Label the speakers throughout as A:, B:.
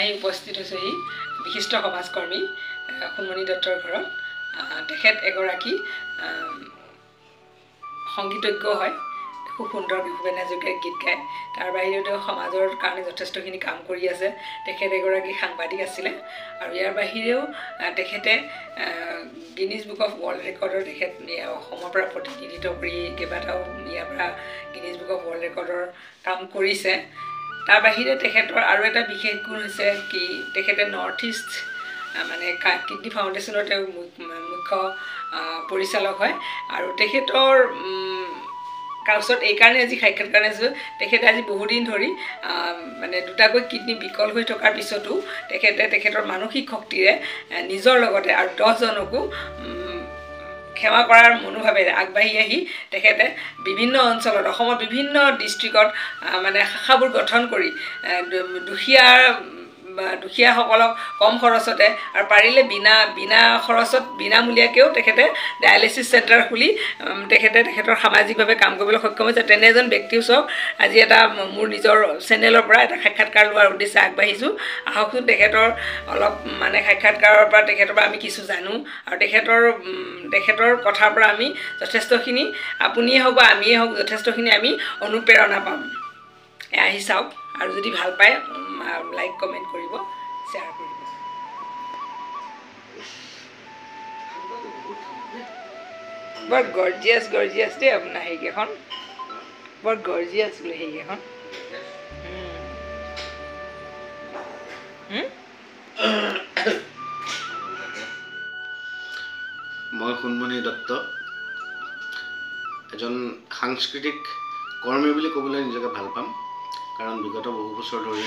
A: আহি উপস্থিত হৈছেহি বিশিষ্ট সমাজকৰ্মী সোণমণি দত্তৰ ঘৰত। তেখেত এগৰাকী সংগীতজ্ঞ হয়, খুব সুন্দৰ ভূপেন হাজৰিকাৰ গীত গায়। তাৰ বাহিৰেও তেওঁ সমাজৰ কাৰণে যথেষ্টখিনি কাম কৰি আছে। তেখেত এগৰাকী সাংবাদিক আছিলে আৰু ইয়াৰ বাহিৰেও তেখেতে গিনিজ বুক অফ ৱৰ্ল্ড ৰেকৰ্ডৰ তেখেত অসমৰ পৰা প্ৰতিনিধিত্ব কৰি কেইবাটাও ইয়াৰ পৰা গিনিজ বুক অফ ৱৰ্ল্ড ৰেকৰ্ডৰ কাম কৰিছে। তাৰ বাহিৰে তেখেতৰ আৰু এটা বিশেষ গুণ হৈছে কি তেখেতে নৰ্থ ইষ্ট মানে কিডনী ফাউণ্ডেশ্যনৰ তেওঁ মুখ্য পৰিচালক হয় আৰু তেখেতৰ ওচৰত এইকাৰণে আজি সাক্ষাৎকাৰ আছোঁ। তেখেতে আজি বহুদিন ধৰি মানে দুটাকৈ কিডনী বিকল হৈ থকাৰ পিছতো তেখেতৰ মানসিক শক্তিৰে নিজৰ লগতে আৰু 10জনকো সেৱা কৰাৰ মনোভাৱেৰে আগবাঢ়ি আহি তেখেতে বিভিন্ন অঞ্চলত অসমৰ বিভিন্ন ডিষ্ট্ৰিক্টত মানে শাখাবোৰ গঠন কৰি দুখীয়াসকলক কম খৰচতে আৰু পাৰিলে বিনা খৰচত বিনামূলীয়াকৈও তেখেতে ডায়ালিচিছ চেণ্টাৰ খুলি তেখেতৰ সামাজিকভাৱে কাম কৰিবলৈ সক্ষম হৈছে। তেনে এজন ব্যক্তিও চাওক আজি এটা মোৰ নিজৰ চেনেলৰ পৰা এটা সাক্ষাৎকাৰ লোৱাৰ উদ্দেশ্যে আগবাঢ়িছোঁ। আহকচোন তেখেতৰ অলপ মানে সাক্ষাৎকাৰৰ পৰা তেখেতৰ পৰা আমি কিছু জানো আৰু তেখেতৰ কথাৰ পৰা আমি যথেষ্টখিনি আপুনিয়ে হওক বা আমিয়ে হওক যথেষ্টখিনি আমি অনুপ্ৰেৰণা পাম। আহি চাওক আৰু যদি ভাল পায় লাইক কমেণ্ট কৰিব, শ্বেয়াৰ কৰিব। বৰ গৰ্জিয়াছ দেই আপোনাৰ সেইকেইখন, বৰ গৰ্জিয়াছ বোলে সেইকেইখন।
B: মই সোণমণি দত্ত, এজন সাংস্কৃতিক কৰ্মী বুলি ক'বলৈ নিজকে ভাল পাম, কাৰণ বিগত বহু বছৰ ধৰি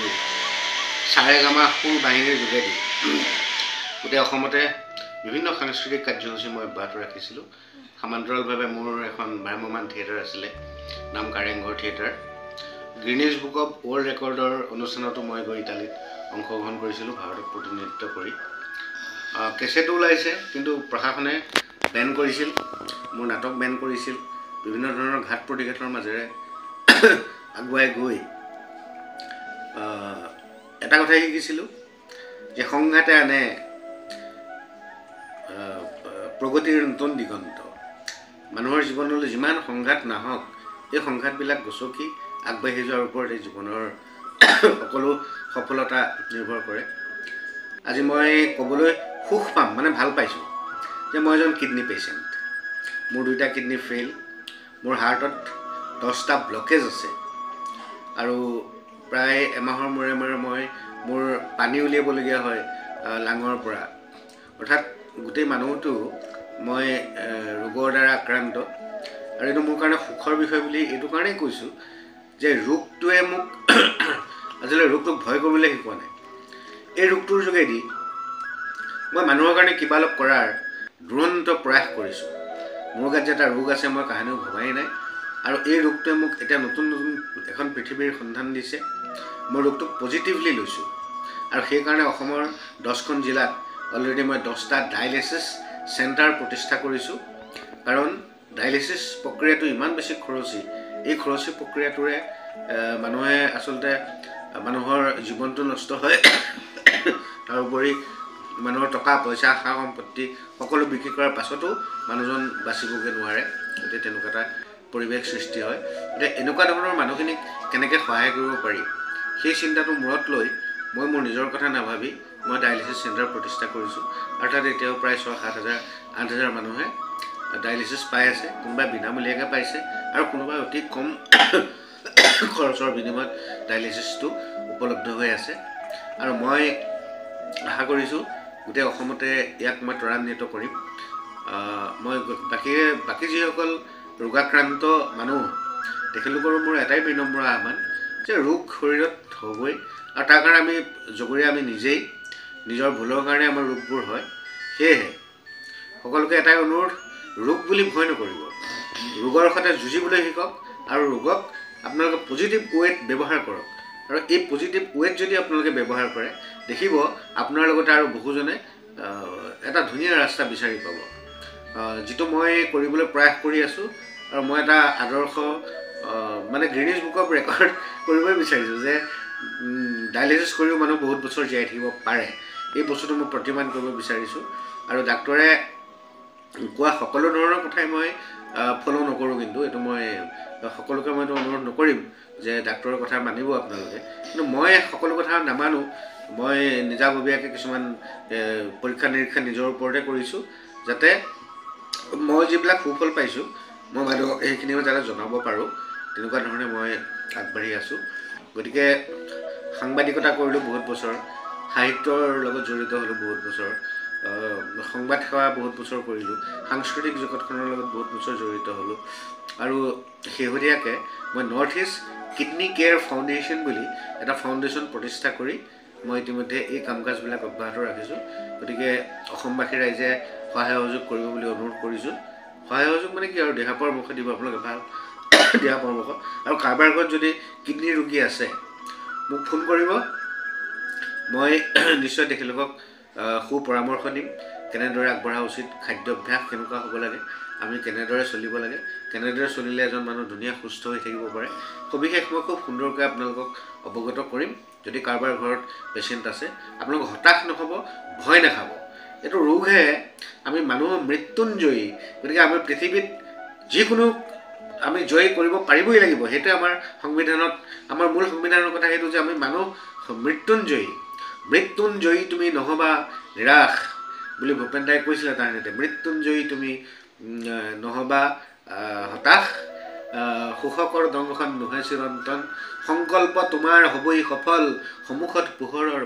B: সাৰেগামা সুৰ বাহিনীৰ যোগেদি গোটেই অসমতে বিভিন্ন সাংস্কৃতিক কাৰ্যসূচী মই অব্যাহত ৰাখিছিলোঁ। সমান্তৰালভাৱে মোৰ এখন ভ্ৰাম্যমান থিয়েটাৰ আছিলে, নাম Karengghar theatre. Guinness book of world ৰেকৰ্ডৰ অনুষ্ঠানতো মই গৈ ইটালীত অংশগ্ৰহণ কৰিছিলোঁ, ভাৰতক প্ৰতিনিধিত্ব কৰি। কেছেটো ওলাইছে, কিন্তু প্ৰশাসনে বেন কৰিছিল, মোৰ নাটক বেন কৰিছিল। বিভিন্ন ধৰণৰ ঘাট প্ৰতিঘাতৰ মাজেৰে আগুৱাই গৈ এটা কথাই শিকিছিলোঁ যে সংঘাতে আনে প্ৰগতিৰ নতুন দিগন্ত। মানুহৰ জীৱনলৈ যিমান সংঘাত নাহক, এই সংঘাতবিলাক গচকি আগবাঢ়ি যোৱাৰ ওপৰত এই জীৱনৰ সকলো সফলতা নিৰ্ভৰ কৰে। আজি মই ক'বলৈ সুখ পাম, মানে ভাল পাইছোঁ যে মই এজন কিডনী পেচেণ্ট। মোৰ 2টা কিডনী ফেইল, মোৰ হাৰ্টত 10টা ব্লকেজ আছে আৰু প্ৰায় এমাহৰ মূৰে মূৰে মই মোৰ পানী উলিয়াবলগীয়া হয় লাঙৰ পৰা। অৰ্থাৎ গোটেই মানুহটো মই ৰোগৰ দ্বাৰা আক্ৰান্ত। আৰু এইটো মোৰ কাৰণে সুখৰ বিষয় বুলি এইটো কাৰণেই কৈছোঁ যে ৰোগটোৱে মোক আচলতে ৰোগটোক ভয় কৰিবলৈ শিকোৱা নাই। এই ৰোগটোৰ যোগেদি মই মানুহৰ কাৰণে কিবা অলপ কৰাৰ দুৰন্ত প্ৰয়াস কৰিছোঁ। মোৰ গাত যে এটা ৰোগ আছে মই কাহানিও ভবাই নাই, আৰু এই ৰোগটোৱে মোক এতিয়া নতুন এখন পৃথিৱীৰ সন্ধান দিছে। মই ৰোগটোক পজিটিভলি লৈছোঁ আৰু সেইকাৰণে অসমৰ 10খন জিলাত অলৰেডি মই 10টা ডায়েলিচিছ চেণ্টাৰ প্ৰতিষ্ঠা কৰিছোঁ। কাৰণ ডায়েলিচিছ প্ৰক্ৰিয়াটো ইমান বেছি খৰচী, এই খৰচী প্ৰক্ৰিয়াটোৰে মানুহে আচলতে মানুহৰ জীৱনটো নষ্ট হয়। তাৰোপৰি মানুহৰ টকা পইচা সা সম্পত্তি সকলো বিক্ৰী কৰাৰ পাছতো মানুহজন বাচিবগৈ নোৱাৰে। গতিকে তেনেকুৱা এটা পৰিৱেশ সৃষ্টি হয়। এতিয়া এনেকুৱা ধৰণৰ মানুহখিনিক কেনেকৈ সহায় কৰিব পাৰি সেই চিন্তাটো মূৰত লৈ মই মোৰ নিজৰ কথা নাভাবি মই ডায়েলিচিছ চেণ্টাৰ প্ৰতিষ্ঠা কৰিছোঁ। অৰ্থাৎ এতিয়াও প্ৰায় 6-7,000-8,000 মানুহে ডায়েলিচিছ পাই আছে। কোনোবাই বিনামূলীয়াকৈ পাইছে আৰু কোনোবাই অতি কম খৰচৰ বিনিময়ত ডায়েলিচিছটো উপলব্ধ হৈ আছে। আৰু মই আশা কৰিছোঁ গোটেই অসমতে ইয়াক মই ত্বৰান্বিত কৰিম। মই বাকী যিসকল ৰোগাক্ৰান্ত মানুহ তেখেতলোকৰো মোৰ এটাই বিনম্ৰ আহ্বান যে ৰোগ শৰীৰত হ'বই, আৰু তাৰ কাৰণে আমি জগৰীয়া আমি নিজেই নিজৰ ভুলৰ কাৰণে আমাৰ ৰোগবোৰ হয়। সেয়েহে সকলোকে এটাই অনুৰোধ, ৰোগ বুলি ভয় নকৰিব, ৰোগৰ সৈতে যুঁজিবলৈ শিকক আৰু ৰোগক আপোনালোকে পজিটিভ ৱেত ব্যৱহাৰ কৰক। আৰু এই পজিটিভ ৱেত যদি আপোনালোকে ব্যৱহাৰ কৰে দেখিব আপোনাৰ লগতে আৰু বহুজনে এটা ধুনীয়া ৰাস্তা বিচাৰি পাব, যিটো মই কৰিবলৈ প্ৰয়াস কৰি আছোঁ। আৰু মই এটা আদৰ্শ মানে গিনিজ বুক অফ ৰেকৰ্ড কৰিবই বিচাৰিছোঁ যে ডায়েলিচিছ কৰিও মানুহ বহুত বছৰ জীয়াই থাকিব পাৰে। এই বস্তুটো মই প্ৰতিমান কৰিব বিচাৰিছোঁ। আৰু ডাক্তৰে কোৱা সকলো ধৰণৰ কথাই মই ফ'ল' নকৰোঁ, কিন্তু এইটো মই সকলোকে মই এইটো অনুৰোধ নকৰিম যে ডাক্তৰৰ কথা মানিব আপোনালোকে, কিন্তু মই সকলো কথা নামানো। মই নিজাববীয়াকৈ কিছুমান পৰীক্ষা নিৰীক্ষা নিজৰ ওপৰতে কৰিছোঁ, যাতে মই যিবিলাক সুফল পাইছোঁ মই মানুহক সেইখিনিও যাতে জনাব পাৰোঁ, তেনেকুৱা ধৰণে মই আগবাঢ়ি আছোঁ। গতিকে সাংবাদিকতা কৰিলোঁ বহুত বছৰ, সাহিত্যৰ লগত জড়িত হ'লোঁ বহুত বছৰ, সংবাদ সেৱা বহুত বছৰ কৰিলোঁ, সাংস্কৃতিক জগতখনৰ লগত বহুত বছৰ জড়িত হ'লোঁ। আৰু শেহতীয়াকৈ মই north east kidney care foundation বুলি এটা ফাউণ্ডেশ্যন প্ৰতিষ্ঠা কৰি মই ইতিমধ্যে এই কাম কাজবিলাক অব্যাহত ৰাখিছোঁ। গতিকে অসমবাসী ৰাইজে সহায় সহযোগ কৰিব বুলি অনুৰোধ কৰিছোঁ। সহায় সহযোগ মানে কি আৰু দিহা পৰামৰ্শ দিব আপোনালোকে, ভাল দিহা পৰামৰ্শ। আৰু কাৰোবাৰ ঘৰত যদি কিডনী ৰোগী আছে মোক ফোন কৰিব, মই নিশ্চয় তেখেতলোকক সু পৰামৰ্শ দিম। কেনেদৰে আগবঢ়া উচিত, খাদ্যাভ্যাস কেনেকুৱা হ'ব লাগে, আমি কেনেদৰে চলিব লাগে, কেনেদৰে চলিলে এজন মানুহ ধুনীয়া সুস্থ হৈ থাকিব পাৰে, সবিশেষ মই খুব সুন্দৰকৈ আপোনালোকক অৱগত কৰিম। যদি কাৰোবাৰ ঘৰত পেচেণ্ট আছে, আপোনালোক হতাশ নহ'ব, ভয় নাখাব। এইটো ৰোগহে, আমি মানুহ মৃত্যুঞ্জয়ী, গতিকে আমি পৃথিৱীত যিকোনো আমি জয় কৰিব পাৰিবই লাগিব। সেইটোৱে আমাৰ সংবিধানত, আমাৰ মূল সংবিধানৰ কথা সেইটো যে আমি মানুহ মৃত্যুঞ্জয়ী। মৃত্যুঞ্জয়ী তুমি নহ'বা নিৰাশ বুলি ভূপেন দাই কৈছিলে তাৰ নেতে। মৃত্যুঞ্জয়ী তুমি নহ'বা হতাশ, সুখকৰ দংশন নহয় চিৰন্তন, সংকল্প তোমাৰ হ'বই সফল, সন্মুখত পোহৰৰ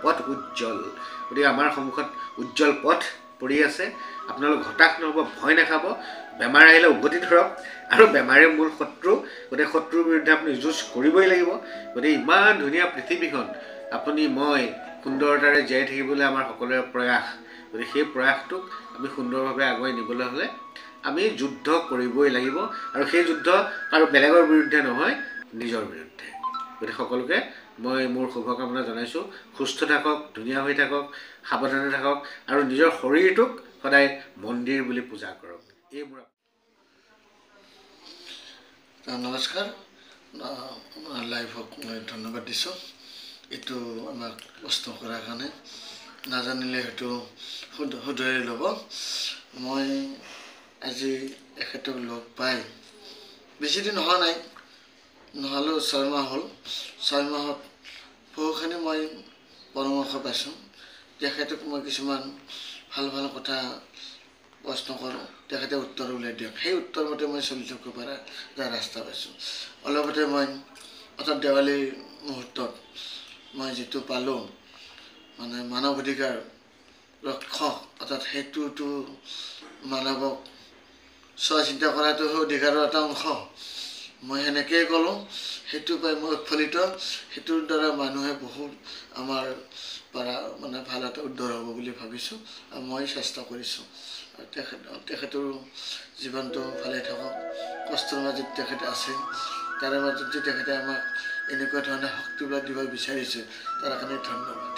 B: পথ উজ্জ্বল। গতিকে আমাৰ সন্মুখত উজ্জ্বল পথ পৰি আছে। আপোনালোক হতাশ নহ'ব, ভয় নাখাব। বেমাৰ আহিলে উভতি ধৰক, আৰু বেমাৰে মূল শত্ৰু, গতিকে শত্ৰুৰ বিৰুদ্ধে আপুনি যুঁজ কৰিবই লাগিব। গতিকে ইমান ধুনীয়া পৃথিৱীখন আপুনি মই সুন্দৰতাৰে জীয়াই থাকিবলৈ আমাৰ সকলোৰে প্ৰয়াস। গতিকে সেই প্ৰয়াসটোক আমি সুন্দৰভাৱে আগুৱাই নিবলৈ হ'লে আমি যুদ্ধ কৰিবই লাগিব, আৰু সেই যুদ্ধ কাৰো বেলেগৰ বিৰুদ্ধে নহয়, নিজৰ বিৰুদ্ধে। গতিকে সকলোকে মই মোৰ শুভকামনা জনাইছোঁ। সুস্থ থাকক, ধুনীয়া হৈ থাকক, সাৱধানে থাকক, আৰু নিজৰ শৰীৰটোক সদায় মন্দিৰ বুলি পূজা কৰক। এই মোৰ
C: নমস্কাৰ, লাইভক মই ধন্যবাদ দিছোঁ এইটো আমাক প্ৰশ্ন কৰাৰ কাৰণে। নাজানিলে হয়তো শুধৰাই ল'ব। মই আজি এখেতক লগ পাই বেছিদিন হোৱা নাই, নহ'লেও 6 মাহ হ'ল। 6 মাহত বহুখিনি মই পৰামৰ্শ পাইছোঁ। তেখেতক মই কিছুমান ভাল ভাল কথা প্ৰশ্ন কৰোঁ, তেখেতে উত্তৰ উলিয়াই দিয়ক। সেই উত্তৰ মতে মই চলি থাকিব পৰা যায় ৰাস্তা পাইছোঁ। অলপতে মই অৰ্থাৎ দেৱালীৰ মুহূৰ্তত মই যিটো পালোঁ, মানে মানৱ অধিকাৰ ৰক্ষক, অৰ্থাৎ সেইটোতো মানৱক চোৱা চিন্তা কৰাটো সেই অধিকাৰৰ এটা অংশ। মই সেনেকৈয়ে ক'লোঁ, সেইটো পাই মই উৎফুল্লিত। সেইটোৰ দ্বাৰা মানুহে বহুত আমাৰ পৰা মানে ভাল এটা উদ্ধাৰ হ'ব বুলি ভাবিছোঁ, আৰু মই চেষ্টা কৰিছোঁ। তেখেতৰ জীৱনটো ভালে থাকক, কষ্টৰ মাজত তেখেতে আছে, তাৰে মাজত যে তেখেতে আমাক এনেকুৱা ধৰণে শক্তিবিলাক দিব বিচাৰিছে, তাৰ কাৰণে ধন্যবাদ।